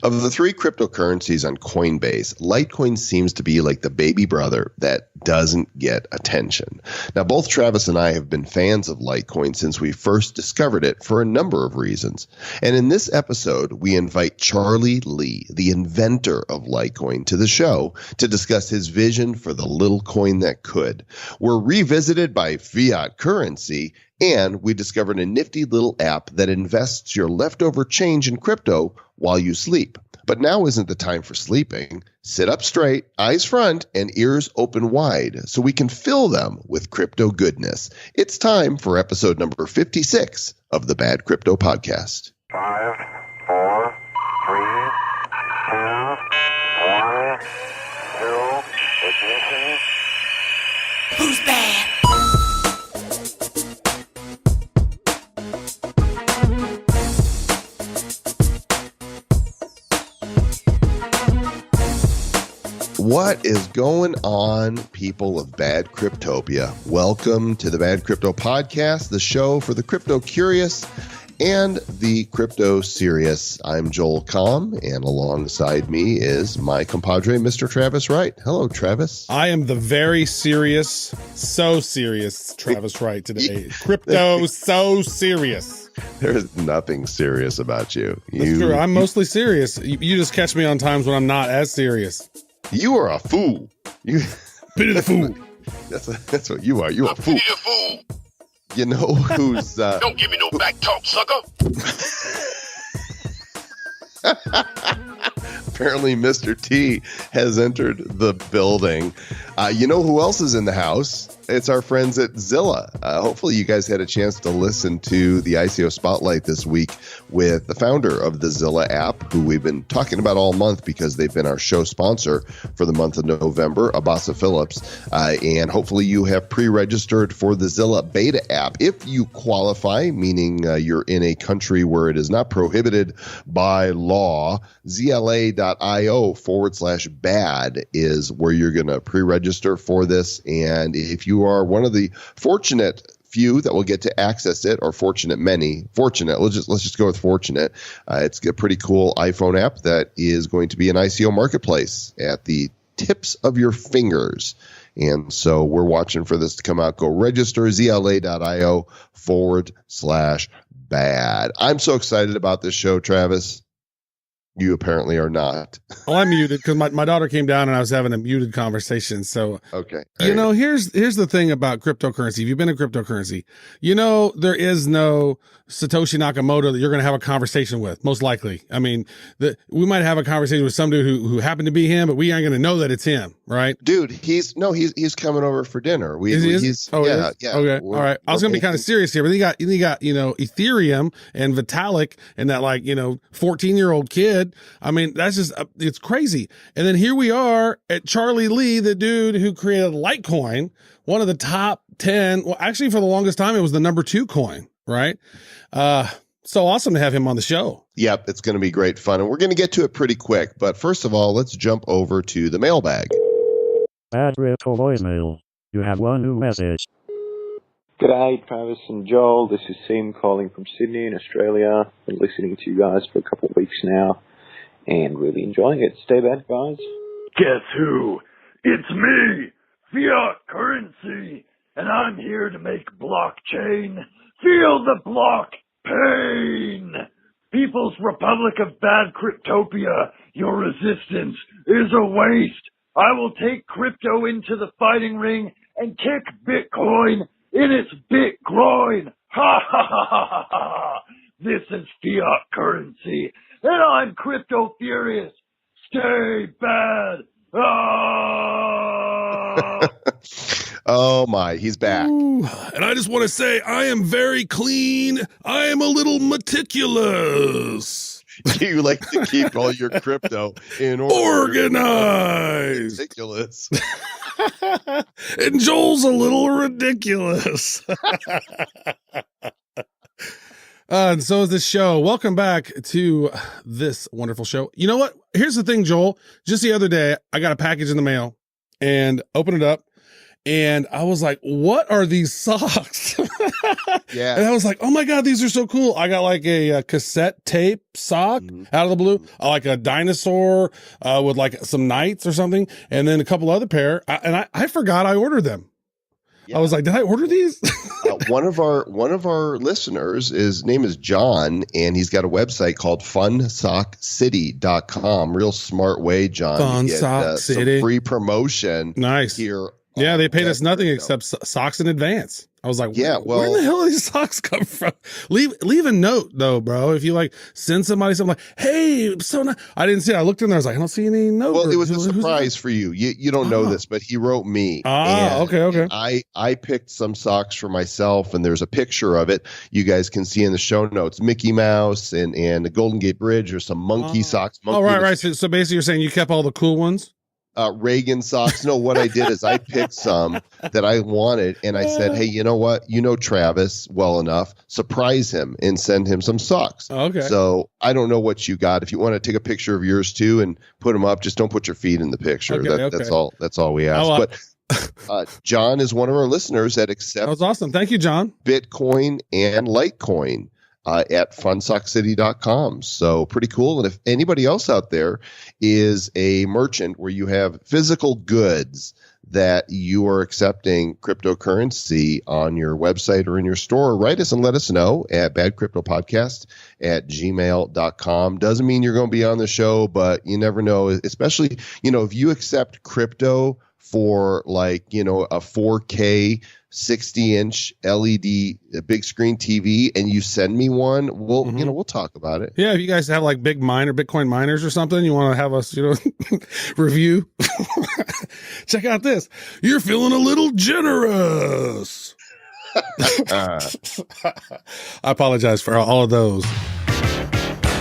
Of the three cryptocurrencies on Coinbase, Litecoin seems to be like the baby brother that doesn't get attention. Now, both Travis and I have been fans of Litecoin since we first discovered it for a number of reasons. And in this episode, we invite Charlie Lee, the inventor of Litecoin, to the show to discuss his vision for the little coin that could. We're revisited by Fiat Currency, and we discovered a nifty little app that invests your leftover change in crypto while you sleep. But now isn't the time for sleeping. Sit up straight, eyes front, and ears open wide so we can fill them with crypto goodness. It's time for episode number 56 of the Bad Crypto Podcast. 5, 4, 3, 2, 1, 0, ignition. Who's bad? What is going on, people of Bad Cryptopia? Welcome to the Bad Crypto Podcast, the show for the crypto curious and the crypto serious. I'm Joel Comm, and alongside me is my compadre, Mr. Travis Wright. Hello, Travis. I am the very serious, so serious Travis Wright today. Crypto, so serious. There's nothing serious about you. That's true. I'm mostly serious. You just catch me on times when I'm not as serious. You are a fool. You Pity the fool. That's what you are. You're a fool. Pity the fool. You know who's... Don't give me no back talk, sucker. Apparently, Mr. T has entered the building. You know who else is in the house? It's our friends at Zillah. Hopefully, you guys had a chance to listen to the ICO Spotlight this week with the founder of the Zillah app, who we've been talking about all month because they've been our show sponsor for the month of November, Abasa Phillips. And hopefully, you have pre-registered for the Zillah beta app. If you qualify, meaning you're in a country where it is not prohibited by law, zla.io/bad is where you're going to pre-register for this. And if you are one of the fortunate few that will get to access it, or fortunate many, let's just go with fortunate. It's a pretty cool iPhone app that is going to be an ICO marketplace at the tips of your fingers. And so we're watching for this to come out. Go register, zla.io/bad. I'm so excited about this show, Travis. You apparently are not. Oh, I'm muted because my daughter came down and I was having a muted conversation. So, okay. You know, here's the thing about cryptocurrency. If you've been in cryptocurrency, you know, there is no Satoshi Nakamoto that you're going to have a conversation with, most likely. I mean, we might have a conversation with some dude who happened to be him, but we aren't going to know that it's him, right? Dude, he's coming over for dinner. Yeah. Okay. All right. I was going to be kind of serious here, but you got, you know, Ethereum and Vitalik and that 14-year-old kid. I mean, that's just, it's crazy. And then here we are at Charlie Lee, the dude who created Litecoin, one of the top 10. Well, actually, for the longest time, it was the number 2 coin, right? So awesome to have him on the show. Yep, it's going to be great fun. And we're going to get to it pretty quick. But first of all, let's jump over to the mailbag. Bad Crypto voicemail. You have one new message. G'day, Travis and Joel. This is Sim calling from Sydney in Australia. Been listening to you guys for a couple of weeks now and really enjoying it. Stay bad, guys. Guess who? It's me, Fiat Currency, and I'm here to make blockchain feel the block pain. People's Republic of Bad Cryptopia, your resistance is a waste. I will take crypto into the fighting ring and kick Bitcoin in its bit groin. Ha ha ha ha ha. This is Fiat Currency, and I'm crypto furious. Stay bad. Ah! Oh my, he's back. Ooh, and I just want to say I am very clean. I am a little meticulous. You like to keep all your crypto in order. Organized. Ridiculous. And Joel's a little ridiculous. And so is this show. Welcome back to this wonderful show. You know what? Here's the thing, Joel. Just the other day, I got a package in the mail and opened it up. And I was like, what are these socks? Yeah. And I was like, oh my God, these are so cool. I got like a cassette tape sock out of the blue, like a dinosaur with like some knights or something, and then a couple other pair. I forgot I ordered them. Yeah. I was like, did I order these? One of our listeners, his name is John, and he's got a website called funsockcity.com. Real smart way, John, to get some free promotion. Nice. Here. Yeah, they paid us nothing except socks in advance. I was like, yeah, well, where the hell are these socks come from? Leave a note though, bro. If you like send somebody something like, hey, so nice. I didn't see it. I looked in there. I was like, I don't see any note. Well, it was a surprise for you. You don't know this, but he wrote me. Okay. I picked some socks for myself, and there's a picture of it. You guys can see in the show notes, Mickey Mouse and the Golden Gate Bridge, or some monkey socks. Right. So basically you're saying you kept all the cool ones? Reagan socks. No, what I did is I picked some that I wanted, and I said, hey, you know what? You know Travis well enough. Surprise him and send him some socks. Okay. So I don't know what you got. If you want to take a picture of yours too and put them up, just don't put your feet in the picture. Okay. That's all we ask. But John is one of our listeners that accepts. That was awesome. Thank you, John. Bitcoin and Litecoin. At funsockcity.com. So pretty cool. And if anybody else out there is a merchant where you have physical goods that you are accepting cryptocurrency on your website or in your store, write us and let us know at badcryptopodcast@gmail.com. Doesn't mean you're going to be on the show, but you never know, especially, if you accept crypto for like, a 4K 60-inch LED big screen TV, and you send me one, we'll talk about it. Yeah, if you guys have like Bitcoin miners or something, you want to have us, review. Check out this. You're feeling a little generous. I apologize for all of those.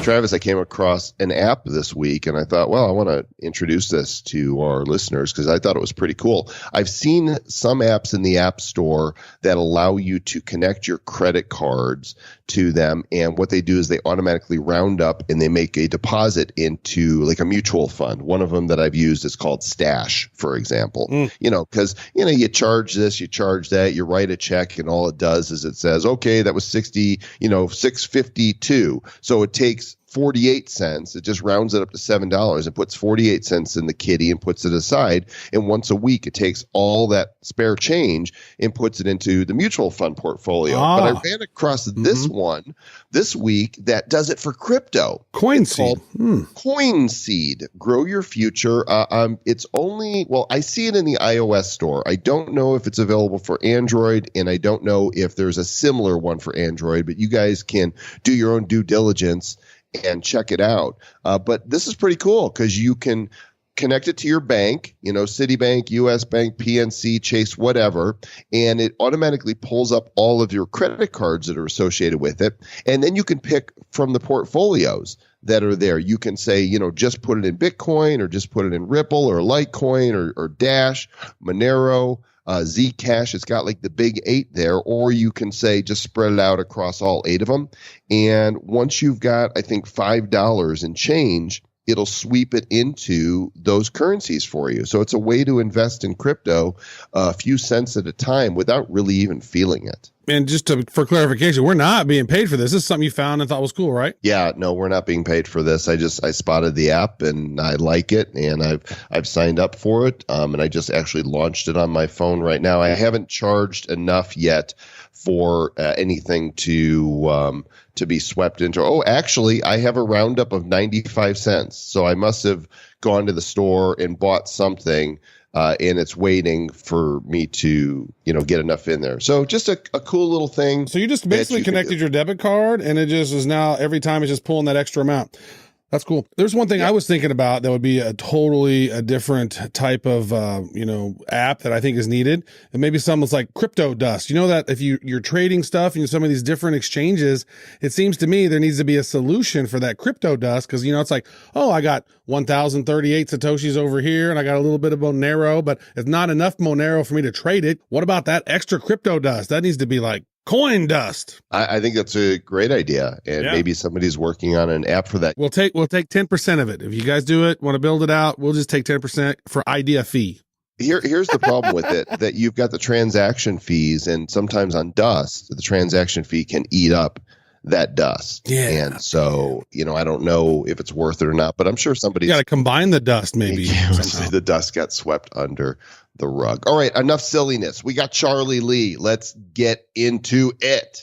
Travis, I came across an app this week, and I thought, well, I want to introduce this to our listeners because I thought it was pretty cool. I've seen some apps in the App Store that allow you to connect your credit cards to them, and what they do is they automatically round up and they make a deposit into like a mutual fund. One of them that I've used is called Stash, for example. Because you charge this, you charge that, you write a check, and all it does is it says, okay, that was $6.52. So it takes 48 cents. It just rounds it up to $7 and puts 48 cents in the kitty and puts it aside. And once a week, it takes all that spare change and puts it into the mutual fund portfolio. But I ran across this one this week that does it for crypto. Coinseed. Coinseed. Grow your future. It's only, I see it in the iOS store. I don't know if it's available for Android, and I don't know if there's a similar one for Android, but you guys can do your own due diligence and check it out. But this is pretty cool because you can connect it to your bank, Citibank, US Bank, PNC, Chase, whatever, and it automatically pulls up all of your credit cards that are associated with it. And then you can pick from the portfolios that are there. You can say, just put it in Bitcoin, or just put it in Ripple or Litecoin or Dash, Monero, Zcash. It's got like the big 8 there, or you can say just spread it out across all 8 of them. And once you've got, I think, $5 in change, it'll sweep it into those currencies for you. So it's a way to invest in crypto a few cents at a time without really even feeling it. And just for clarification, we're not being paid for this. This is something you found and thought was cool, right? Yeah, no, we're not being paid for this. I spotted the app and I like it, and I've signed up for it. And I just actually launched it on my phone right now. I haven't charged enough yet for anything to be swept into. Oh, actually, I have a roundup of 95 cents. So I must have gone to the store and bought something. And it's waiting for me to, get enough in there. So just a cool little thing. So you just basically connected your debit card, and it just is now every time it's just pulling that extra amount. That's cool. There's one thing I was thinking about that would be a different type of, app that I think is needed. And maybe something like crypto dust. You know that if you're trading stuff in some of these different exchanges, it seems to me there needs to be a solution for that crypto dust. Cause it's like, oh, I got 1,038 Satoshis over here and I got a little bit of Monero, but it's not enough Monero for me to trade it. What about that extra crypto dust? That needs to be like coin dust. I think that's a great idea, and maybe somebody's working on an app for that. We'll take 10% of it. If you guys do it, want to build it out, we'll just take 10% for idea fee. Here's the problem with it, that you've got the transaction fees, and sometimes on dust, the transaction fee can eat up that dust. Yeah. And so, I don't know if it's worth it or not, but I'm sure somebody's got to combine the dust maybe. The dust got swept under the rug. All right, enough silliness. We got Charlie Lee. Let's get into it.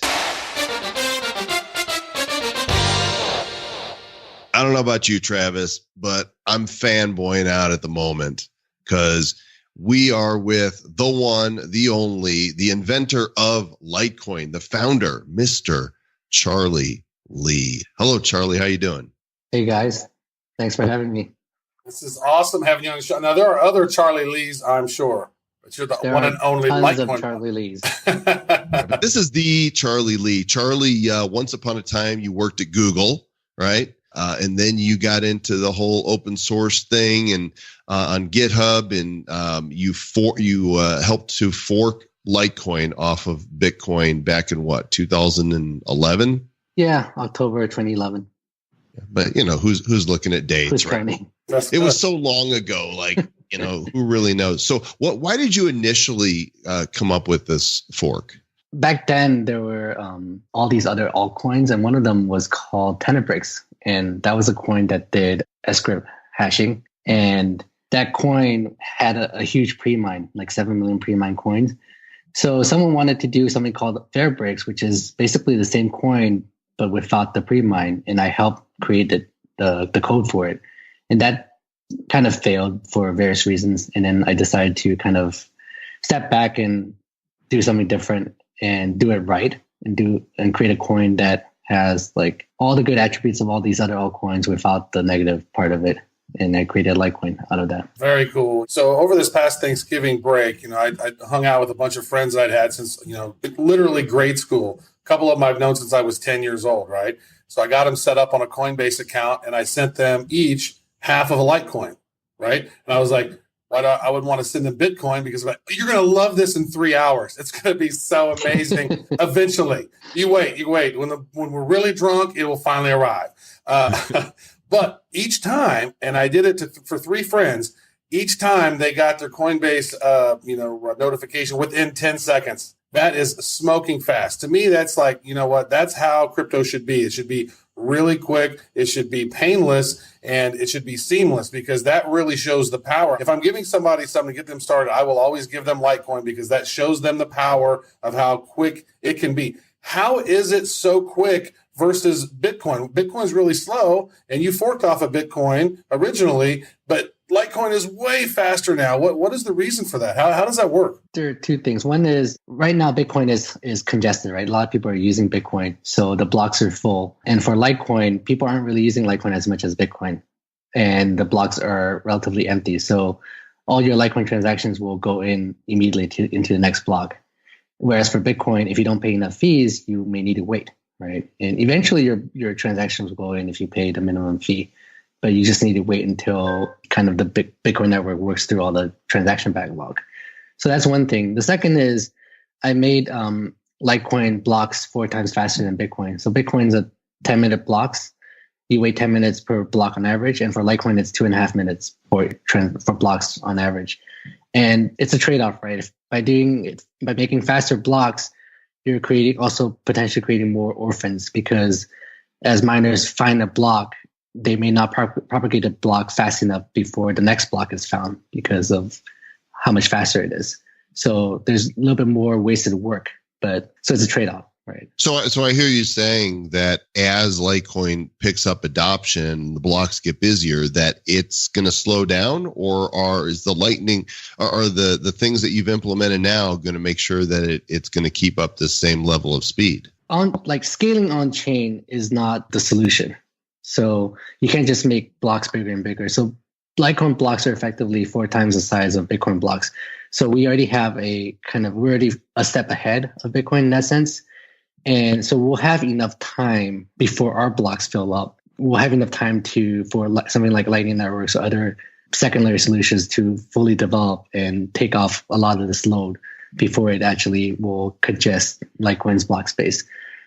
I don't know about you, Travis, but I'm fanboying out at the moment because we are with the one, the only, the inventor of Litecoin, the founder, Mr. Charlie Lee. Hello, Charlie. How you doing? Hey, guys. Thanks for having me. This is awesome having you on the show. Now, there are other Charlie Lees, I'm sure, but you're the one and only Litecoin. Of Charlie Lees. But this is the Charlie Lee. Charlie, once upon a time, you worked at Google, right? And then you got into the whole open source thing and on GitHub, and you helped to fork Litecoin off of Bitcoin back in 2011? Yeah, October 2011. But who's looking at dates? Who's right? counting? It was so long ago. Like who really knows? So why did you initially come up with this fork? Back then, there were all these other altcoins, and one of them was called Tenebricks, and that was a coin that did script hashing, and that coin had a huge pre-mine, like 7 million pre-mine coins. So someone wanted to do something called Fairbricks, which is basically the same coin but without the pre-mine, and I helped create the code for it, and that kind of failed for various reasons. And then I decided to kind of step back and do something different and do it right and create a coin that has like all the good attributes of all these other altcoins without the negative part of it. And I created Litecoin out of that. Very cool. So over this past Thanksgiving break, I hung out with a bunch of friends I'd had since, literally grade school. A couple of them I've known since I was 10 years old, right? So I got them set up on a Coinbase account, and I sent them each half of a Litecoin, right? And I was like, I would want to send them Bitcoin because you're going to love this in 3 hours. It's going to be so amazing. Eventually, you wait. When we're really drunk, it will finally arrive. But each time, and I did it for 3 friends, each time they got their Coinbase, notification within 10 seconds. That is smoking fast. To me, that's like, that's how crypto should be. It should be really quick. It should be painless, and it should be seamless, because that really shows the power. If I'm giving somebody something to get them started, I will always give them Litecoin because that shows them the power of how quick it can be. How is it so quick versus Bitcoin? Bitcoin's really slow, and you forked off of Bitcoin originally, but Litecoin is way faster now. What is the reason for that? How does that work? There are 2 things. One is right now Bitcoin is congested, right? A lot of people are using Bitcoin, so the blocks are full. And for Litecoin, people aren't really using Litecoin as much as Bitcoin, and the blocks are relatively empty. So all your Litecoin transactions will go in immediately into the next block. Whereas for Bitcoin, if you don't pay enough fees, you may need to wait, right? And eventually your transactions will go in if you pay the minimum fee. But you just need to wait until kind of the Bitcoin network works through all the transaction backlog. So that's one thing. The second is I made Litecoin blocks 4 times faster than Bitcoin. So Bitcoin's a 10-minute blocks. You wait 10 minutes per block on average. And for Litecoin, it's 2.5 minutes for blocks on average. And it's a trade-off, right? By making faster blocks, you're potentially creating more orphans, because as miners find a block, they may not propagate a block fast enough before the next block is found because of how much faster it is. So there's a little bit more wasted work, so it's a trade-off, right? So I hear you saying that as Litecoin picks up adoption, the blocks get busier, that it's going to slow down, or is the Lightning, are the things that you've implemented now going to make sure that it's going to keep up the same level of speed? Scaling on chain is not the solution. So you can't just make blocks bigger and bigger. So Litecoin blocks are effectively 4 times the size of Bitcoin blocks. So we already have we're already a step ahead of Bitcoin in that sense. And so we'll have enough time before our blocks fill up. We'll have enough time for something like Lightning Networks or other secondary solutions to fully develop and take off a lot of this load before it actually will congest Litecoin's block space.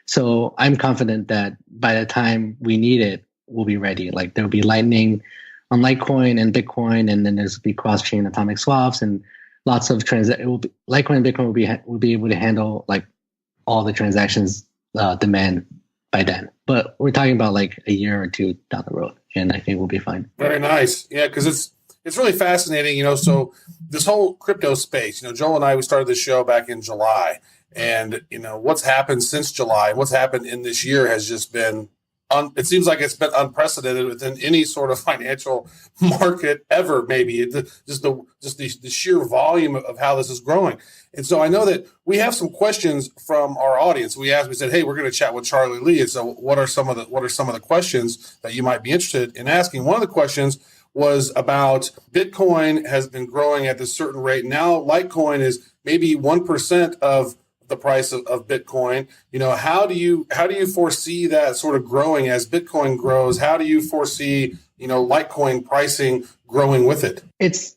So I'm confident that by the time we need it, we'll be ready. Like there'll be Lightning on Litecoin and Bitcoin, and then there'll be cross-chain atomic swaps and lots of Litecoin and Bitcoin will be able to handle like all the transactions demand by then. But we're talking about like a year or two down the road, and I think we'll be fine. Very nice. Yeah, because it's really fascinating, so this whole crypto space, Joel and I, we started this show back in July, and, what's happened since July, what's happened in this year has just been, it seems like it's been unprecedented within any sort of financial market ever, maybe. Just the sheer volume of how this is growing. And so I know that we have some questions from our audience. We said, hey, we're going to chat with Charlie Lee. And so what are some of the questions that you might be interested in asking? One of the questions was about Bitcoin has been growing at this certain rate. Now Litecoin is maybe 1% of the price of Bitcoin. How do you foresee that sort of growing as Bitcoin grows? How do you foresee, Litecoin pricing growing with it? It's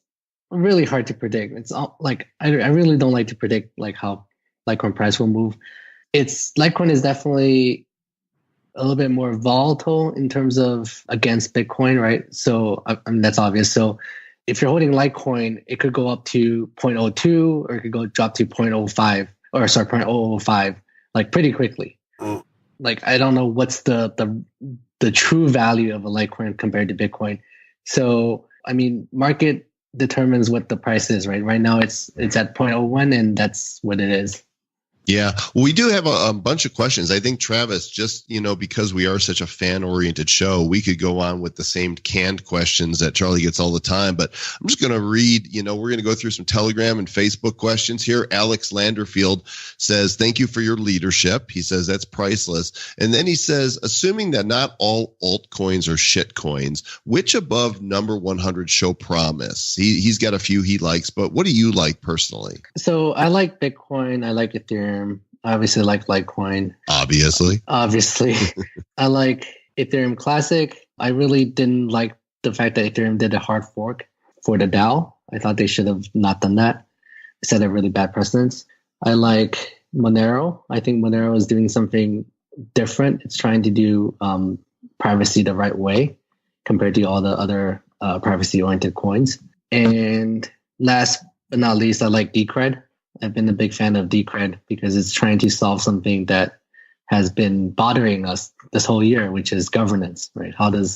really hard to predict. It's all, like, I really don't like to predict like how Litecoin price will move. Litecoin is definitely a little bit more volatile in terms of against Bitcoin, right? So that's obvious. So if you're holding Litecoin, it could go up to 0.02 or it could drop to 0.05 like pretty quickly. Like, I don't know what's the true value of a Litecoin compared to Bitcoin. So, I mean, market determines what the price is, right? Right now it's at 0.01 and that's what it is. Yeah, well, we do have a bunch of questions. I think, Travis, just, because we are such a fan-oriented show, we could go on with the same canned questions that Charlie gets all the time. But I'm just going to read, we're going to go through some Telegram and Facebook questions here. Alex Landerfield says, thank you for your leadership. He says that's priceless. And then he says, assuming that not all altcoins are shit coins, which above number 100 show promise? He's got a few he likes, but what do you like personally? So I like Bitcoin. I like Ethereum. Obviously, like Litecoin. Obviously. I like Ethereum Classic. I really didn't like the fact that Ethereum did a hard fork for the DAO. I thought they should have not done that. It set a really bad precedence. I like Monero. I think Monero is doing something different. It's trying to do privacy the right way compared to all the other privacy-oriented coins. And last but not least, I like Decred. I've been a big fan of Decred because it's trying to solve something that has been bothering us this whole year, which is governance, right? How do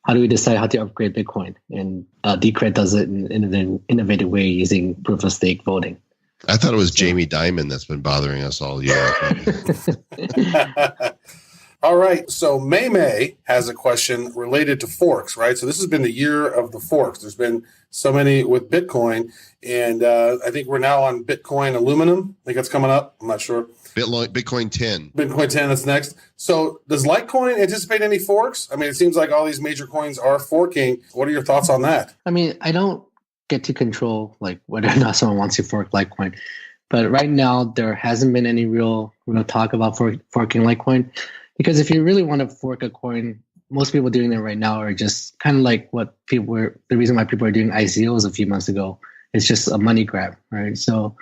we decide how to upgrade Bitcoin? And Decred does it in an innovative way using proof of stake voting. I thought it was Jamie Dimon that's been bothering us all year. All right. So May has a question related to forks, right? So this has been the year of the forks. There's been so many with Bitcoin. And I think we're now on Bitcoin aluminum. I think that's coming up. I'm not sure. Bitcoin 10. Bitcoin 10, that's next. So does Litecoin anticipate any forks? I mean, it seems like all these major coins are forking. What are your thoughts on that? I mean, I don't get to control like whether or not someone wants to fork Litecoin. But right now, there hasn't been any real talk about forking Litecoin. Because if you really want to fork a coin, most people doing it right now are just kind of like the reason why people are doing ICOs a few months ago. It's just a money grab, right? So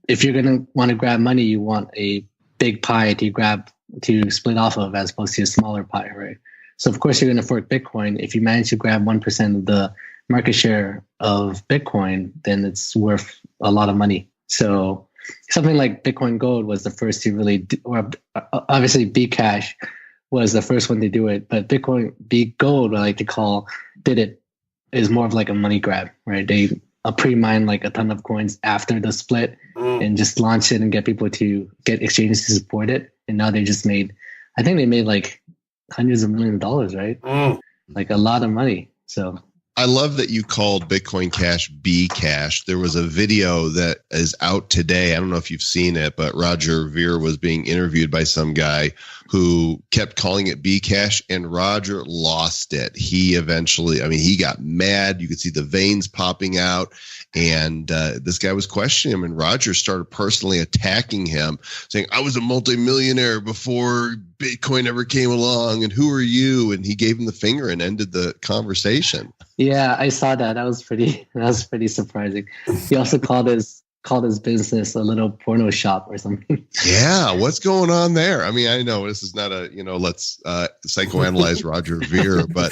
if you're going to want to grab money, you want a big pie to split off of as opposed to a smaller pie, right? So of course you're going to fork Bitcoin. If you manage to grab 1% of the market share of Bitcoin, then it's worth a lot of money. So something like Bitcoin Gold was the first to really or obviously Bcash was the first one to do it, but Bitcoin Gold, I like to call, is more of like a money grab, right? They pre-mine like a ton of coins after the split and just launch it and get people to get exchanges to support it. And now they made like hundreds of millions of dollars, right? Like a lot of money. So I love that you called Bitcoin Cash Bcash. There was a video that is out today. I don't know if you've seen it, but Roger Ver was being interviewed by some guy who kept calling it Bcash, and Roger lost it. He eventually, he got mad. You could see the veins popping out, and this guy was questioning him, and Roger started personally attacking him, saying, I was a multimillionaire before Bitcoin ever came along, and who are you? And he gave him the finger and ended the conversation. Yeah, I saw that. That was pretty surprising. He also called his called his business a little porno shop or something. Yeah, what's going on there? I mean, I know this is not a, let's psychoanalyze Roger Ver, but,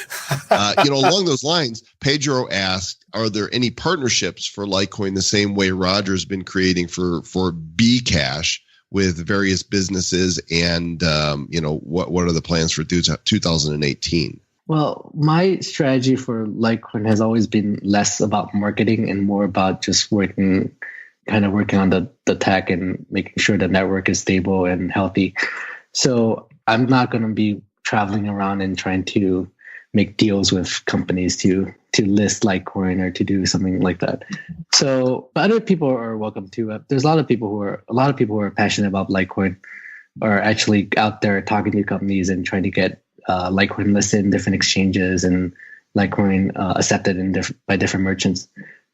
along those lines, Pedro asked, are there any partnerships for Litecoin the same way Roger's been creating for Bcash with various businesses? And, what are the plans for 2018? Well, my strategy for Litecoin has always been less about marketing and more about just working on the tech and making sure the network is stable and healthy. So I'm not going to be traveling around and trying to make deals with companies to list Litecoin or to do something like that. So other people are welcome to. There's a lot of people who are passionate about Litecoin, are actually out there talking to companies and trying to get Litecoin listed in different exchanges and Litecoin accepted by different merchants.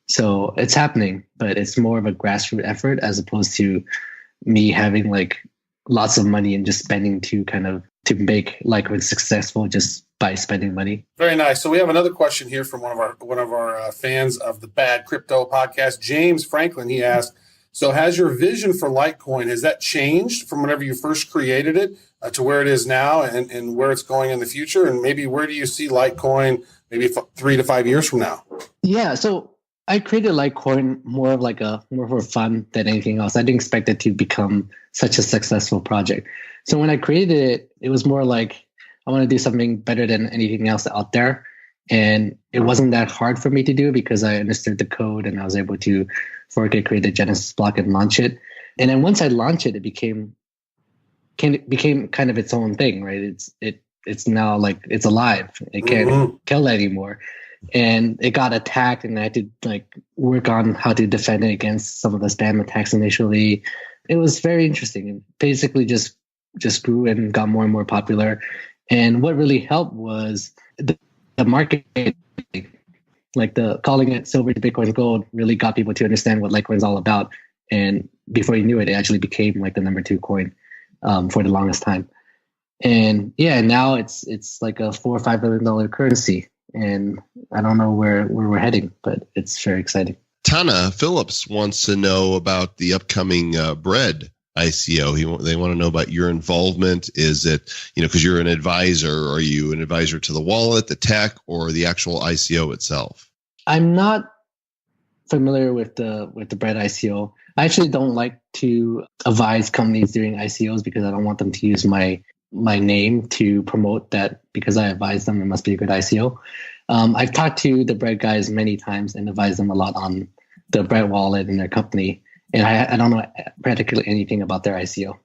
So it's happening, but it's more of a grassroots effort as opposed to me having like lots of money and just spending to make Litecoin successful just by spending money. Very nice. So we have another question here from one of our fans of the Bad Crypto podcast, James Franklin. He asked, so has your vision for Litecoin, has that changed from whenever you first created it to where it is now and where it's going in the future? And maybe where do you see Litecoin maybe 3 to 5 years from now? Yeah, so I created Litecoin more for fun than anything else. I didn't expect it to become such a successful project. So when I created it, it was more like I want to do something better than anything else out there. And it wasn't that hard for me to do because I understood the code and I was able to fork it, create the Genesis block and launch it. And then once I launched it, it became kind of its own thing, right? It's now like it's alive. It can't kill anymore. And it got attacked and I had to like work on how to defend it against some of the spam attacks initially. It was very interesting and basically just grew and got more and more popular. And what really helped was the market, like calling it silver to Bitcoin gold really got people to understand what Litecoin is all about. And before you knew it, it actually became like the number 2 coin for the longest time. And yeah, now it's like a $4 or $5 billion currency. And I don't know where we're heading, but it's very exciting. Tana Phillips wants to know about the upcoming Bread ICO. They want to know about your involvement. Is it, because you're an advisor, are you an advisor to the wallet, the tech, or the actual ICO itself? I'm not familiar with the Bread ICO. I actually don't like to advise companies during ICOs because I don't want them to use my name to promote that because I advised them it must be a good ICO. I've talked to the Bread guys many times and advised them a lot on the Bread wallet and their company. And I don't know practically anything about their ICO.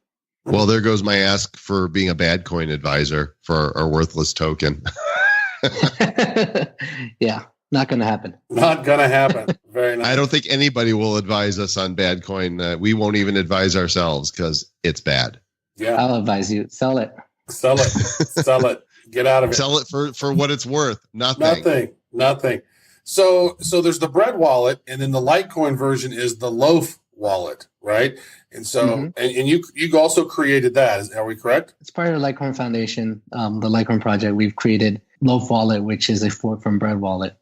Well, there goes my ask for being a bad coin advisor for our worthless token. Yeah, not going to happen. Not going to happen. Very nice. I don't think anybody will advise us on bad coin. We won't even advise ourselves because it's bad. Yeah, I'll advise you. Sell it. Sell it. Sell it. Get out of it. Sell it for what it's worth. Nothing. So there's the Bread wallet, and then the Litecoin version is the Loaf wallet, right? And so, and you also created that. Are we correct? It's part of the Litecoin Foundation, the Litecoin project. We've created Loaf wallet, which is a fork from Bread wallet,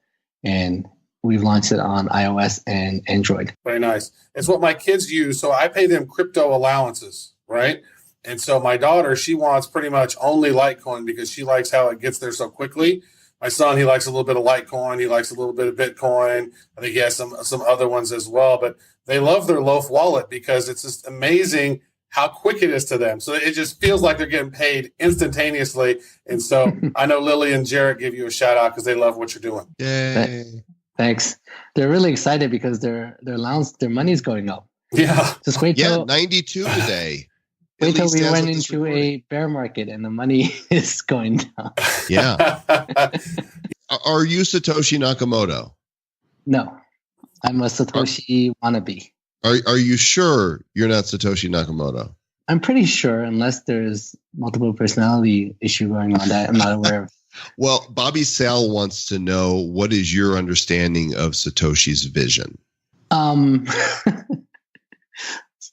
and we've launched it on iOS and Android. Very nice. It's what my kids use. So I pay them crypto allowances, right? And so my daughter, she wants pretty much only Litecoin because she likes how it gets there so quickly. My son, he likes a little bit of Litecoin. He likes a little bit of Bitcoin. I think he has some other ones as well. But they love their Loaf wallet because it's just amazing how quick it is to them. So it just feels like they're getting paid instantaneously. And so I know Lily and Jarrett give you a shout out because they love what you're doing. Yay. Thanks. They're really excited because their allowance, their money's going up. Yeah. Just wait till 92 today. Wait till we went into a bear market and the money is going down. Yeah. Are you Satoshi Nakamoto? No, I'm a Satoshi wannabe. Are you sure you're not Satoshi Nakamoto? I'm pretty sure, unless there's multiple personality issue going on that I'm not aware of. Well, Bobby Sal wants to know, what is your understanding of Satoshi's vision?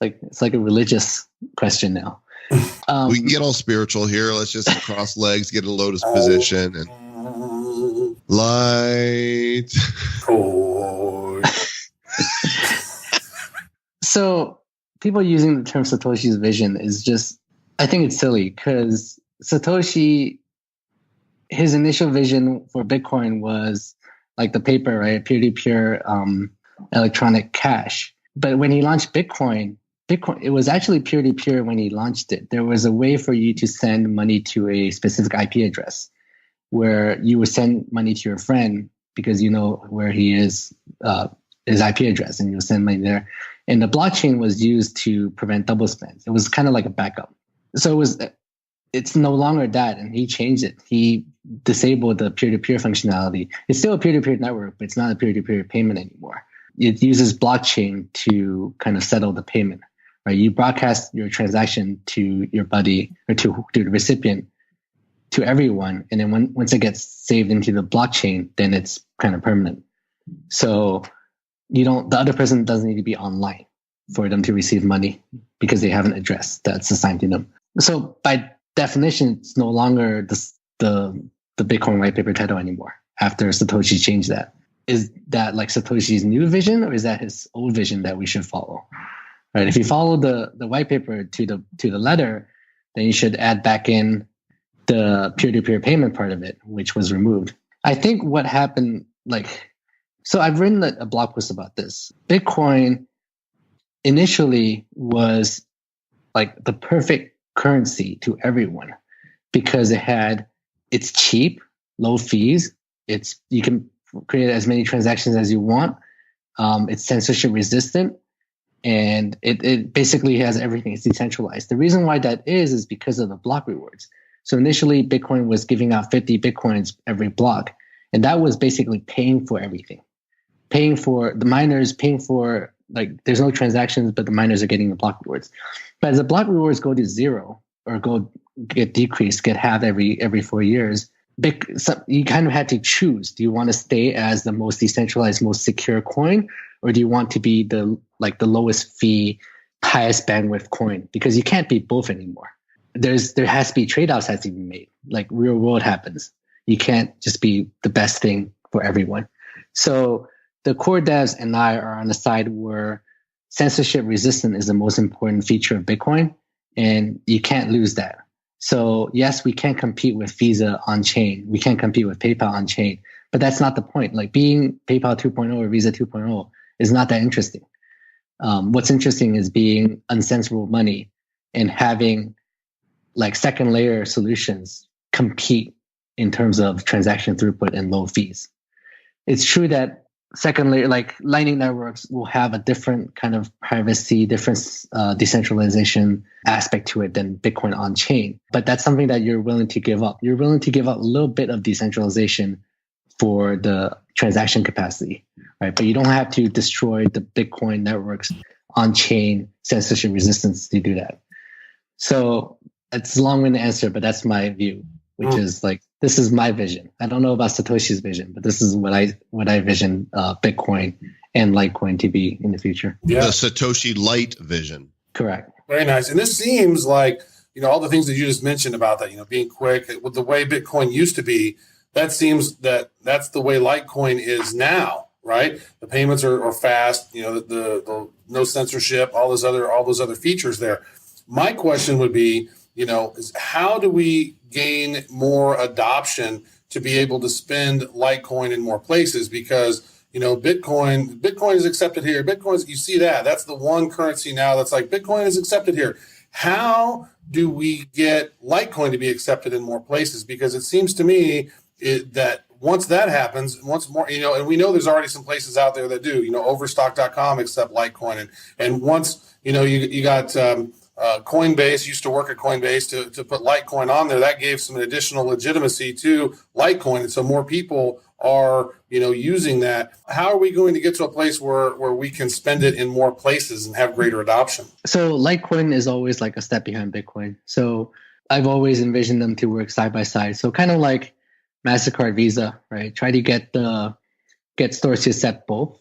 It's like a religious question now. We can get all spiritual here. Let's just cross legs, get a lotus position, and light. So people using the term Satoshi's vision is just, I think it's silly because Satoshi, his initial vision for Bitcoin was like the paper, right? Peer-to-peer electronic cash. But when he launched Bitcoin, it was actually peer-to-peer when he launched it. There was a way for you to send money to a specific IP address where you would send money to your friend because you know where he is, his IP address, and you'll send money there. And the blockchain was used to prevent double spends. It was kind of like a backup. So it's no longer that, and he changed it. He disabled the peer-to-peer functionality. It's still a peer-to-peer network, but it's not a peer-to-peer payment anymore. It uses blockchain to kind of settle the payment, right? You broadcast your transaction to your buddy or to the recipient, to everyone, and then once it gets saved into the blockchain, then it's kind of permanent. So the other person doesn't need to be online for them to receive money because they have an address that's assigned to them. So by definition, it's no longer the Bitcoin white paper title anymore after Satoshi changed that. Is that like Satoshi's new vision, or is that his old vision that we should follow? Right? If you follow the white paper to the letter, then you should add back in the peer-to-peer payment part of it, which was removed. I think what happened, so I've written a blog post about this. Bitcoin initially was like the perfect currency to everyone because it's cheap, low fees. You can create as many transactions as you want. It's censorship resistant, and it basically has everything. It's decentralized. The reason why that is because of the block rewards. So initially, Bitcoin was giving out 50 Bitcoins every block, and that was basically paying for everything. Paying for the miners, there's no transactions, but the miners are getting the block rewards. But as the block rewards go to zero or get decreased, get halved every 4 years, you kind of had to choose. Do you want to stay as the most decentralized, most secure coin, or do you want to be the lowest fee, highest bandwidth coin? Because you can't be both anymore. There has to be trade-offs has to be made. Like real world happens. You can't just be the best thing for everyone. So the core devs and I are on the side where censorship resistant is the most important feature of Bitcoin, and you can't lose that. So yes, we can't compete with Visa on chain. We can't compete with PayPal on chain, but that's not the point. Like being PayPal 2.0 or Visa 2.0 is not that interesting. What's interesting is being uncensorable money and having like second layer solutions compete in terms of transaction throughput and low fees. It's true that second layer, like Lightning networks, will have a different kind of privacy, different decentralization aspect to it than Bitcoin on chain. But that's something that you're willing to give up. You're willing to give up a little bit of decentralization for the transaction capacity, right? But you don't have to destroy the Bitcoin networks on chain censorship resistance to do that. So it's a long-winded answer, but that's my view, which is like, this is my vision. I don't know about Satoshi's vision, but this is what I vision Bitcoin and Litecoin to be in the future. Yeah. The Satoshi Light vision. Correct. Very nice. And this seems like, all the things that you just mentioned about that, being quick, with the way Bitcoin used to be, that seems that's the way Litecoin is now, right? The payments are fast, the no censorship, all those other features there. My question would be, is how do we gain more adoption to be able to spend Litecoin in more places? Because, Bitcoin is accepted here. You see that's the one currency now that's like Bitcoin is accepted here. How do we get Litecoin to be accepted in more places? Because it seems to me that once that happens, once more, and we know there's already some places out there that do, Overstock.com accept Litecoin. And once, you got, Coinbase used to work at Coinbase to put Litecoin on there. That gave some additional legitimacy to Litecoin. And so more people are, using that. How are we going to get to a place where we can spend it in more places and have greater adoption? So Litecoin is always like a step behind Bitcoin. So I've always envisioned them to work side by side. So kind of like MasterCard, Visa, right? Try to get stores to accept both,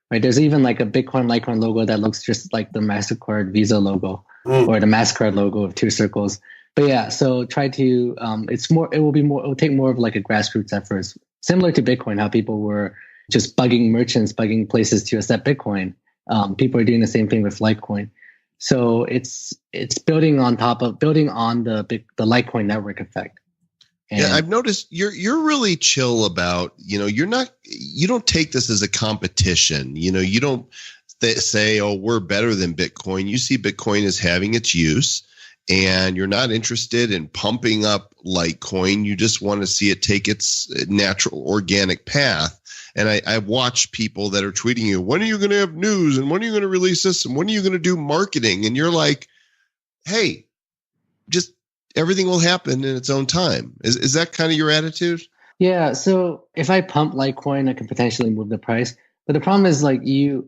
right? There's even like a Bitcoin Litecoin logo that looks just like the MasterCard Visa logo. Or the MasterCard logo of two circles. But yeah, so try to, it will take more of like a grassroots effort, similar to Bitcoin, how people were just bugging merchants, bugging places to accept Bitcoin. People are doing the same thing with Litecoin. So it's building on the Litecoin network effect. And yeah, I've noticed you're really chill about, you don't take this as a competition. You don't say, oh, we're better than Bitcoin. You see Bitcoin as having its use, and you're not interested in pumping up Litecoin. You just want to see it take its natural organic path. And I've watched people that are tweeting you, when are you going to have news? And when are you going to release this? And when are you going to do marketing? And you're like, hey, just everything will happen in its own time. Is that kind of your attitude? Yeah. So if I pump Litecoin, I can potentially move the price. But the problem is the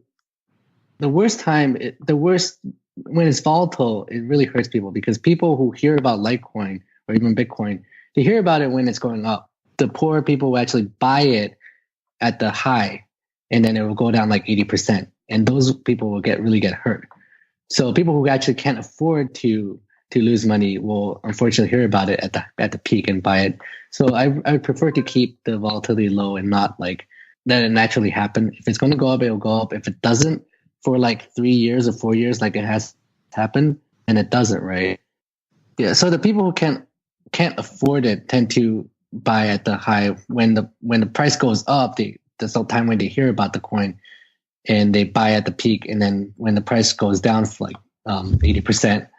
worst when it's volatile, it really hurts people, because people who hear about Litecoin or even Bitcoin, they hear about it when it's going up. The poor people will actually buy it at the high, and then it will go down like 80%. And those people will really get hurt. So people who actually can't afford to lose money will unfortunately hear about it at the peak and buy it. So I would prefer to keep the volatility low and not let it naturally happen. If it's going to go up, it'll go up. If it doesn't for 3 years or 4 years, like it has happened, and it doesn't, right? Yeah. So the people who can't afford it tend to buy at the high. When the price goes up, there's no time when they hear about the coin, and they buy at the peak. And then when the price goes down for 80%,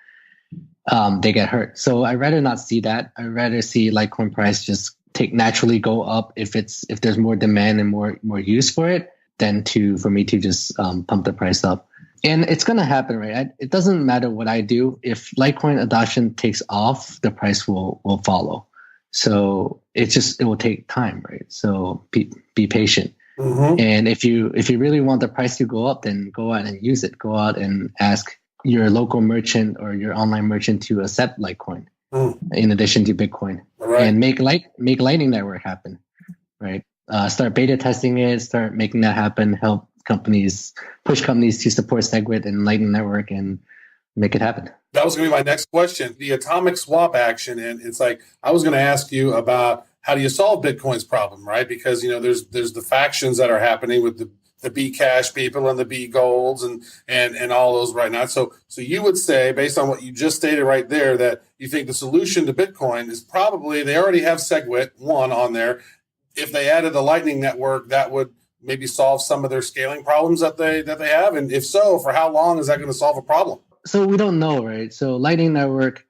they get hurt. So I'd rather not see that. I'd rather see Litecoin price just naturally go up if there's more demand and more use for it, than for me to just pump the price up. And it's going to happen, right? It doesn't matter what I do. If Litecoin adoption takes off, the price will follow. So it will take time, right? So be patient. Mm-hmm. And if you really want the price to go up, then go out and use it. Go out and ask your local merchant or your online merchant to accept Litecoin in addition to Bitcoin, right. And make Lightning Network happen, right? Start beta testing it, start making that happen, help push companies to support SegWit and Lightning Network, and make it happen. That was going to be my next question, the atomic swap action. And it's I was going to ask you about how do you solve Bitcoin's problem, right? Because, there's the factions that are happening with the Bcash people and the B golds and all those right now. So you would say, based on what you just stated right there, that you think the solution to Bitcoin is probably, they already have SegWit 1 on there. If they added the Lightning Network, that would maybe solve some of their scaling problems that they have. And if so, for how long is that going to solve a problem? So we don't know, right? So Lightning Network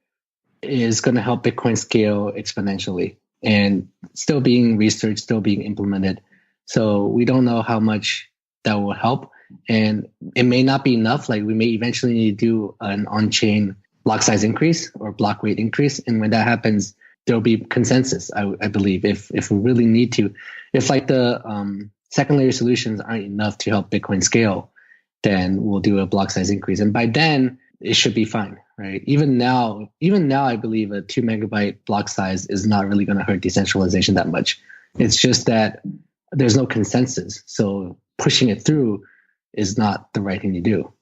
is going to help Bitcoin scale exponentially, and still being researched, still being implemented. So we don't know how much that will help. And it may not be enough. We may eventually need to do an on-chain block size increase or block weight increase. And when that happens, there'll be consensus, I believe, if we really need to. If the second layer solutions aren't enough to help Bitcoin scale, then we'll do a block size increase. And by then, it should be fine, right? Even now, I believe a 2 megabyte block size is not really going to hurt decentralization that much. It's just that there's no consensus. So pushing it through is not the right thing to do.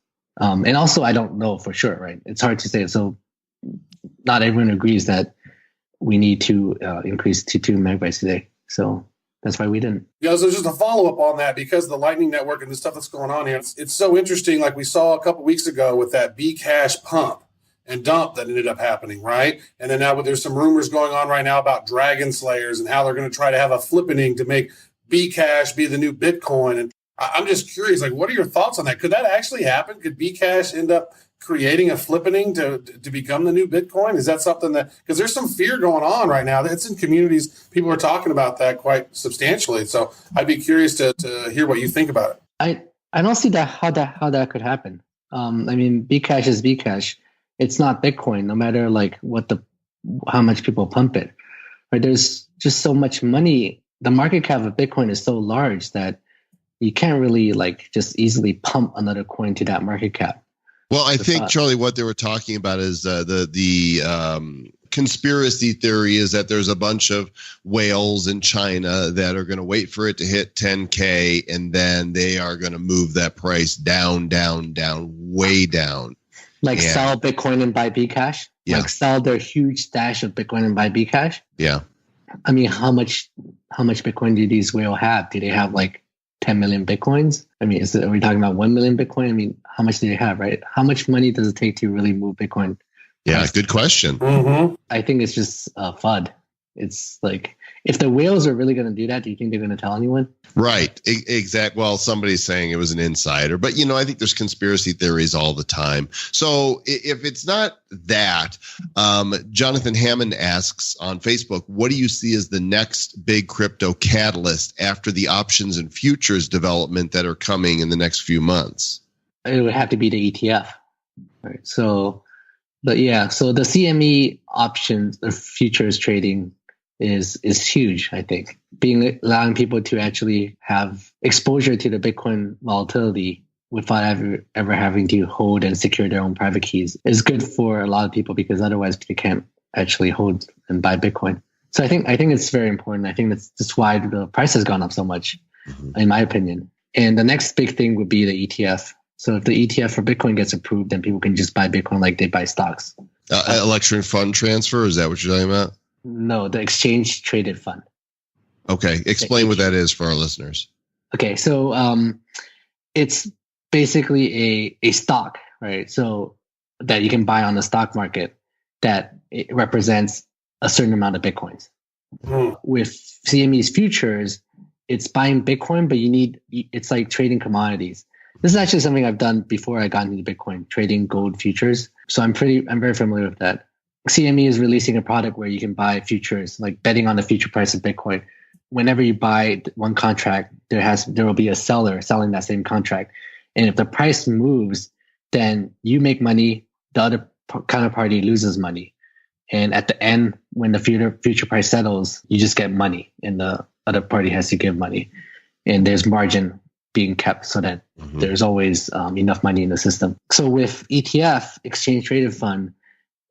And also, I don't know for sure, right? It's hard to say. So not everyone agrees that we need to increase to 2 megabytes today. So that's why we didn't. Yeah, so just a follow-up on that, because the Lightning Network and the stuff that's going on here, it's so interesting. Like we saw a couple weeks ago with that Bcash pump and dump that ended up happening, right? And then now there's some rumors going on right now about Dragon Slayers and how they're going to try to have a flippening to make Bcash be the new Bitcoin. And I'm just curious, what are your thoughts on that? Could that actually happen? Could Bcash end up creating a flippening to become the new Bitcoin? Is that something because there's some fear going on right now. It's in communities. People are talking about that quite substantially. So I'd be curious to hear what you think about it. I don't see how that could happen. Bcash is Bcash. It's not Bitcoin, no matter how much people pump it. Right? There's just so much money. The market cap of Bitcoin is so large that you can't really just easily pump another coin to that market cap. Well, I think, Charlie, what they were talking about is the conspiracy theory is that there's a bunch of whales in China that are going to wait for it to hit 10K, and then they are going to move that price down, way down. Sell Bitcoin and buy Bcash? Yeah. Sell their huge stash of Bitcoin and buy Bcash? Yeah. How much Bitcoin do these whales have? Do they have 10 million Bitcoins. I mean, are we talking about 1 million Bitcoin? I mean, how much do they have, right? How much money does it take to really move Bitcoin? Yeah, good question. I think it's just FUD. It's like, if the whales are really going to do that, do you think they're going to tell anyone? Right. Exact. Well, somebody's saying it was an insider, but I think there's conspiracy theories all the time. So if it's not that, Jonathan Hammond asks on Facebook, what do you see as the next big crypto catalyst after the options and futures development that are coming in the next few months? It would have to be the ETF. Right. So the CME options or futures trading is huge, I think. Allowing people to actually have exposure to the Bitcoin volatility without ever having to hold and secure their own private keys is good for a lot of people, because otherwise they can't actually hold and buy Bitcoin. So I think it's very important. I think that's why the price has gone up so much, in my opinion. And the next big thing would be the ETF. So if the ETF for Bitcoin gets approved, then people can just buy Bitcoin like they buy stocks. Election fund transfer, is that what you're talking about? No, the exchange traded fund. Okay. Explain what that is for our listeners. Okay. So it's basically a stock, right? So that you can buy on the stock market that it represents a certain amount of Bitcoins. With CME's futures, it's buying Bitcoin, but it's like trading commodities. This is actually something I've done before I got into Bitcoin, trading gold futures. So I'm very familiar with that. CME is releasing a product where you can buy futures, like betting on the future price of Bitcoin. Whenever you buy one contract, there will be a seller selling that same contract. And if the price moves, then you make money, the other counterparty loses money. And at the end, when the future price settles, you just get money and the other party has to give money. And there's margin being kept so that there's always enough money in the system. So with ETF, exchange traded fund,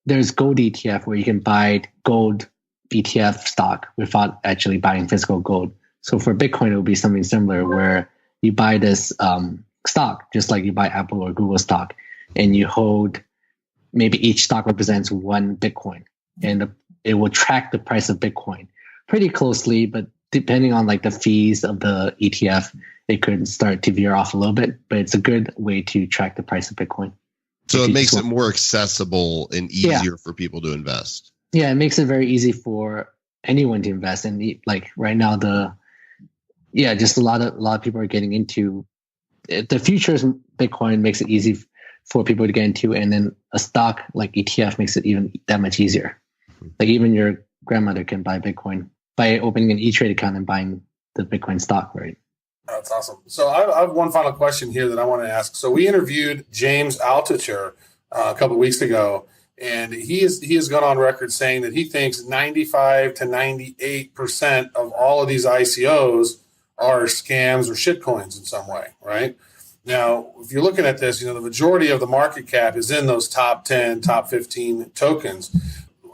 there's gold ETF where you can buy gold ETF stock without actually buying physical gold. So for Bitcoin, it will be something similar where you buy this stock, just like you buy Apple or Google stock, and you hold, maybe each stock represents one Bitcoin, and it will track the price of Bitcoin pretty closely, but depending on like the fees of the ETF, it could start to veer off a little bit, but it's a good way to track the price of Bitcoin. So it makes it more accessible and easier for people to invest. Yeah, it makes it very easy for anyone to invest. And like right now, just a lot of people are getting into the futures. Bitcoin makes it easy for people to get into, and then a stock like ETF makes it even that much easier. Like even your grandmother can buy Bitcoin by opening an E-Trade account and buying the Bitcoin stock, right? That's awesome. So I have one final question here that I want to ask. So we interviewed James Altucher a couple of weeks ago, and he has gone on record saying that he thinks 95 to 98% of all of these ICOs are scams or shitcoins in some way, right? Now, if you're looking at this, the majority of the market cap is in those top 10, top 15 tokens.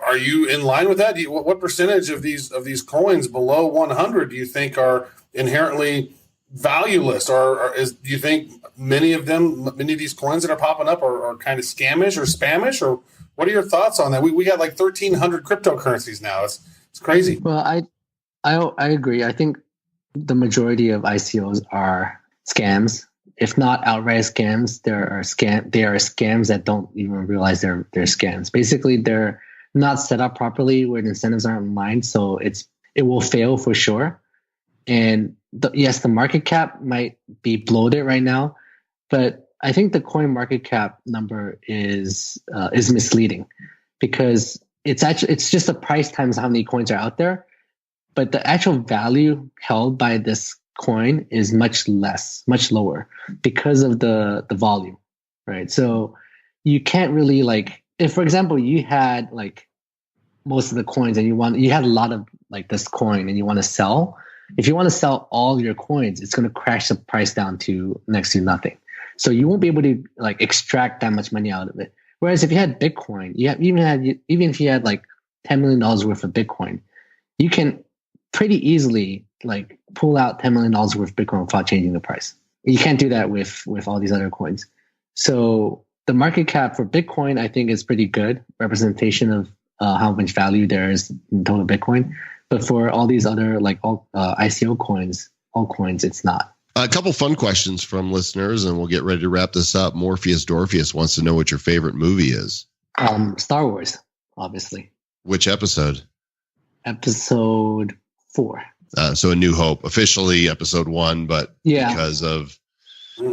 Are you in line with that? What percentage of these coins below 100 do you think are inherently valueless, or do you think many of these coins that are popping up are kind of scamish or spamish, or what are your thoughts on that? We got like 1,300 cryptocurrencies now. It's crazy. Well, I agree. I think the majority of ICOs are scams. If not outright scams, they are scams that don't even realize they're scams. Basically, they're not set up properly where the incentives aren't aligned, so it will fail for sure. And yes, the market cap might be bloated right now, but I think the coin market cap number is misleading, because it's just the price times how many coins are out there, but the actual value held by this coin is much lower because of the volume, right? So you can't really, like, if for example you had like most of the coins and you had a lot of like this coin and you want to sell. If you want to sell all your coins, it's going to crash the price down to next to nothing. So you won't be able to like extract that much money out of it. Whereas if you had Bitcoin, even if you had like $10 million worth of Bitcoin, you can pretty easily like pull out $10 million worth of Bitcoin without changing the price. You can't do that with all these other coins. So the market cap for Bitcoin, I think, is pretty good representation of how much value there is in total Bitcoin. But for all these other like all ICO coins, altcoins, it's not. A couple fun questions from listeners, and we'll get ready to wrap this up. Morpheus Dorpheus wants to know what your favorite movie is. Star Wars, obviously. Which episode? Episode 4. So A New Hope, officially episode 1, but because of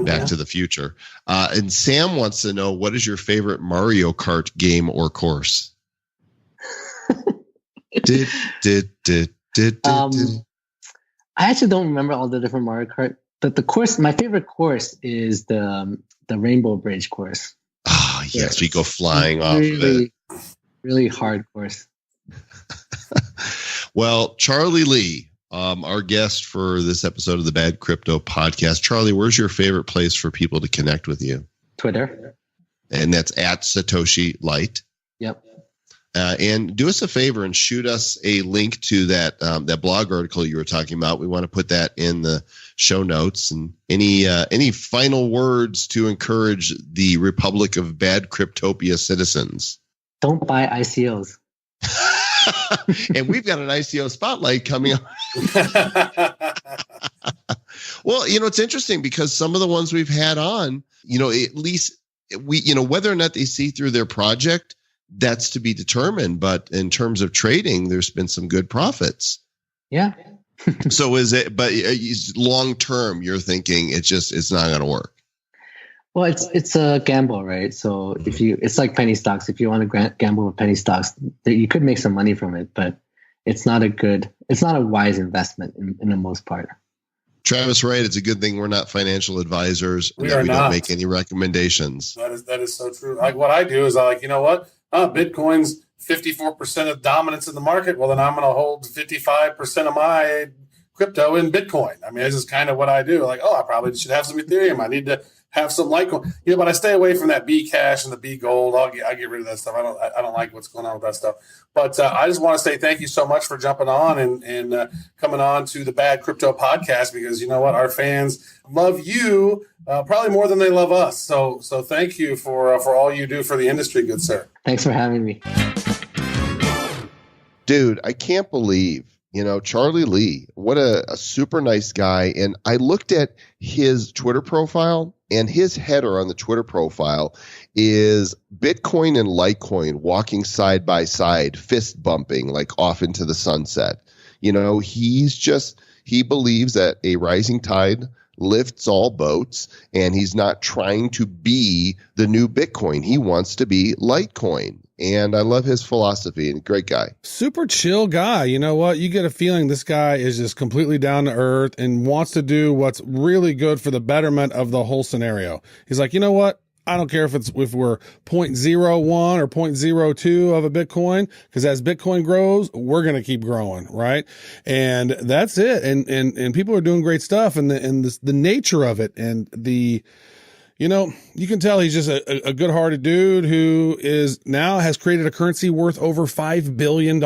Back to the Future. And Sam wants to know, what is your favorite Mario Kart game or course? I actually don't remember all the different Mario Kart, but the course, my favorite course is the Rainbow Bridge course. Oh, yes, we go flying off of it. Really hard course. Well, Charlie Lee, our guest for this episode of the Bad Crypto Podcast. Charlie, where's your favorite place for people to connect with you? Twitter. And that's at Satoshi Light. Yep. And do us a favor and shoot us a link to that blog article you were talking about. We want to put that in the show notes. And any final words to encourage the Republic of Bad Cryptopia citizens? Don't buy ICOs. And we've got an ICO spotlight coming up. Well, it's interesting because some of the ones we've had on, at least whether or not they see through their project, that's to be determined. But in terms of trading, there's been some good profits. Yeah. So but long term, you're thinking it's not going to work. Well, it's a gamble, right? So it's like penny stocks. If you want to gamble with penny stocks, you could make some money from it, but it's not a wise investment in the most part. Travis, right? It's a good thing we're not financial advisors. We don't make any recommendations. That is so true. Like what I do is you know what? Bitcoin's 54% of dominance in the market. Well, then I'm going to hold 55% of my crypto in Bitcoin. I mean, this is kind of what I do. I probably should have some Ethereum. I need to have some Litecoin. But I stay away from that B cash and the B gold. I get rid of that stuff. I don't like what's going on with that stuff. But I just want to say thank you so much for jumping on and coming on to the Bad Crypto Podcast, because you know what, our fans love you probably more than they love us. So thank you for all you do for the industry, good sir. Thanks for having me, dude. I can't believe. Charlie Lee, what a super nice guy. And I looked at his Twitter profile, and his header on the Twitter profile is Bitcoin and Litecoin walking side by side, fist bumping off into the sunset. He believes that a rising tide lifts all boats, and he's not trying to be the new Bitcoin. He wants to be Litecoin. And I love his philosophy, and great guy. Super chill guy. You know what? You get a feeling this guy is just completely down to earth and wants to do what's really good for the betterment of the whole scenario. He's like, you know what? I don't care if we're 0.01 or 0.02 of a Bitcoin, because as Bitcoin grows, we're going to keep growing, right? And that's it. And people are doing great stuff, and the nature of it, and you can tell he's just a good-hearted dude who has created a currency worth over $5 billion.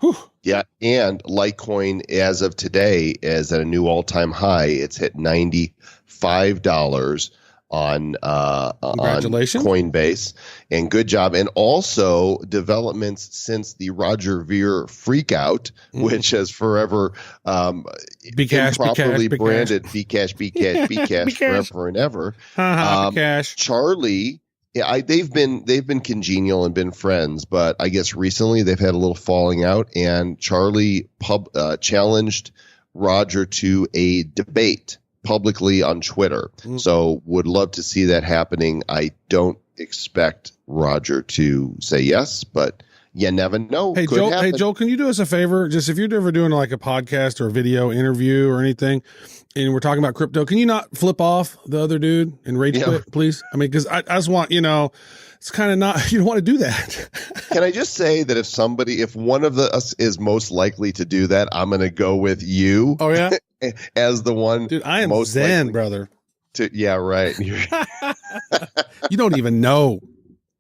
Whew. Yeah, and Litecoin, as of today, is at a new all-time high. It's hit $95 on Coinbase, and good job. And also developments since the Roger Ver freakout, which has forever improperly branded Bcash forever and ever. Cash. Charlie, they've been congenial and been friends, but I guess recently they've had a little falling out, and Charlie challenged Roger to a debate publicly on Twitter. So would love to see that happening. I don't expect Roger to say yes, but you never know. Hey, Joel, can you do us a favor? Just if you're ever doing a podcast or a video interview or anything, and we're talking about crypto, can you not flip off the other dude and rage quit, please? I mean, because I just want, it's kind of not, you don't want to do that. Can I just say that if one of us is most likely to do that, I'm going to go with you. Oh, yeah? As the one. Dude, I am most zen, brother. Yeah, right. You don't even know.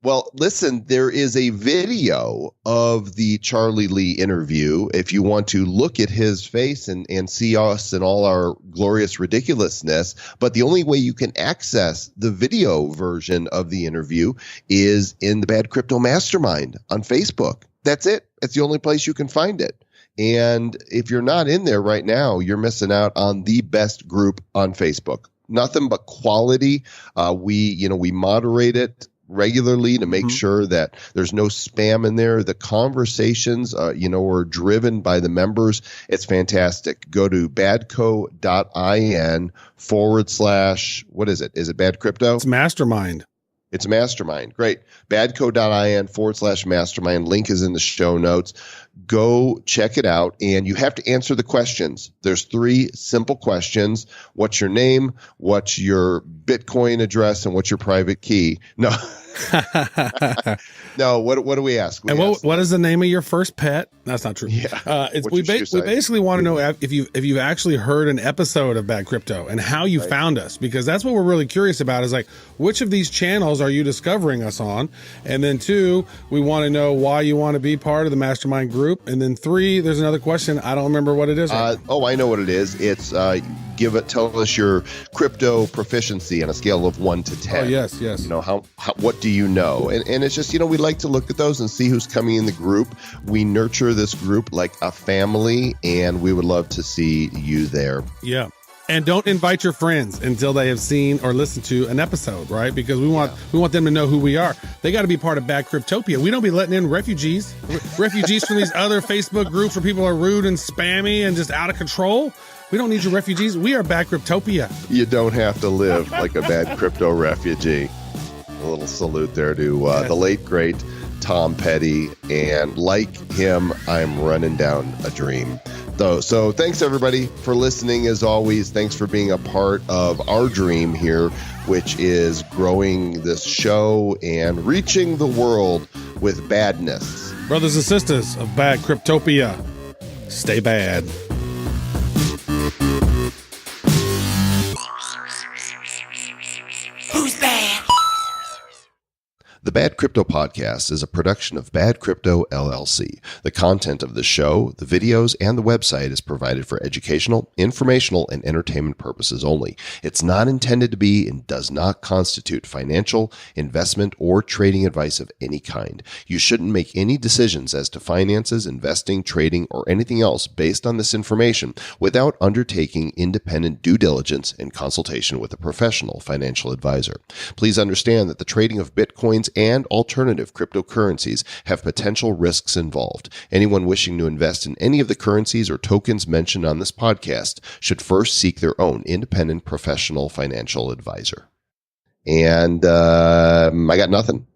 Well, listen, there is a video of the Charlie Lee interview. If you want to look at his face and see us and all our glorious ridiculousness, but the only way you can access the video version of the interview is in the Bad Crypto Mastermind on Facebook. That's it. It's the only place you can find it. And if you're not in there right now, you're missing out on the best group on Facebook. Nothing but quality. We moderate it regularly to make sure that there's no spam in there. The conversations, are driven by the members. It's fantastic. Go to badco.in / what is it? Is it Bad Crypto? It's Mastermind. It's Mastermind. Great. Badco.in / mastermind. Link is in the show notes. Go check it out. And you have to answer the questions. There's 3 simple questions. What's your name? What's your Bitcoin address? And what's your private key? No. No. What do we ask? What is the name of your first pet? That's not true. Yeah. We basically want to know if you've actually heard an episode of Bad Crypto and how you found us, because that's what we're really curious about, is like, which of these channels are you discovering us on? And then 2, we want to know why you want to be part of the Mastermind group. And then 3, there's another question. I don't remember what it is. I know what it is. It's tell us your crypto proficiency on a scale of 1 to 10. Oh, yes. What do you know? And it's just, we like to look at those and see who's coming in the group. We nurture this group like a family, and we would love to see you there. Yeah. And don't invite your friends until they have seen or listened to an episode, right? Because we want them to know who we are. They got to be part of Bad Cryptopia. We don't be letting in refugees from these other Facebook groups where people are rude and spammy and just out of control. We don't need your refugees. We are Bad Cryptopia. You don't have to live like a bad crypto refugee. A little salute there to the late, great Tom Petty. And like him, I'm running down a dream. So thanks, everybody, for listening. As always, thanks for being a part of our dream here, which is growing this show and reaching the world with badness. Brothers and sisters of Bad Cryptopia, stay bad. Who's bad? The Bad Crypto Podcast is a production of Bad Crypto LLC. The content of the show, the videos, and the website is provided for educational, informational, and entertainment purposes only. It's not intended to be and does not constitute financial, investment, or trading advice of any kind. You shouldn't make any decisions as to finances, investing, trading, or anything else based on this information without undertaking independent due diligence and consultation with a professional financial advisor. Please understand that the trading of Bitcoins and alternative cryptocurrencies have potential risks involved. Anyone wishing to invest in any of the currencies or tokens mentioned on this podcast should first seek their own independent professional financial advisor. And I got nothing.